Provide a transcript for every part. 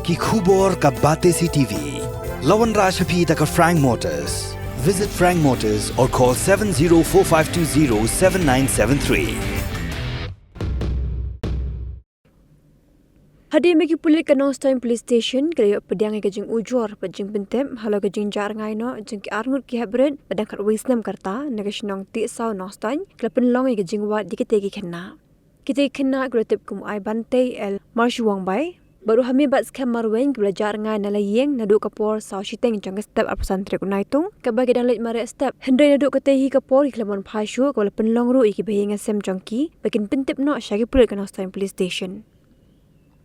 ki khubor ka bate CTV. Lawan Rashaphi taka Frank Motors. Visit Frank Motors or call 7045207973. Hadi megi Pulit ka Nongstoin Police Station kaya pedang ke jing ujor pejing pentem halo ke jing Rngai no jing ki Ngut ki Hapdeng pedang kat Wisdom karta nagashnong ti saw Nongstoin klepen long ke jing wat dikitegi Khynnah. Kita Khynnah grotip kum ai bante el marshuang bai baru hami bat skam marwen ke Rngai na layeng nadu kapor saw shiteng jang step apusan trek unaitung ke bagi dang leit mare step hendai nadu ketehi kapor ki klemon phashu ko lepen long ru iki behinga sem jongki bakin pentip no shagi Pulit ka Nongstoin Police Station.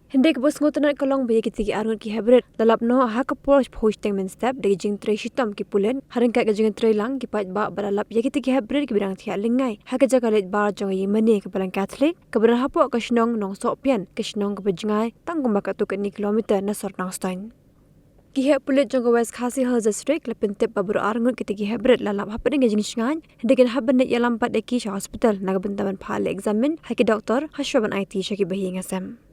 Hendai ke bos ngotanat kolong bagi kita ki Ngut ki Hapdeng dalap no ha kapor hosteng men step dari jing tre shitam ki Pulit harengkat ke jing tre lang ki pat ba baralap ya kita ki Hapdeng ki bidang thia Rngai ha ke jaga leit bar jong yi mani ke balang Catholic ke berang hapo ke snong nong sok pian ke snong ke bejngai tangkum ba ka tu ke ni kilometer na sor Nongstoin ki he Pulit jong West Khasi Hills district lepen tip babur Ngut kita ki Hapdeng lalap Hapdeng ke jing shngan hendai ke Hapdeng ya lampat de ki hospital na bentaban phale examine ha ki doktor hashwaban IT shaki bahi ngasam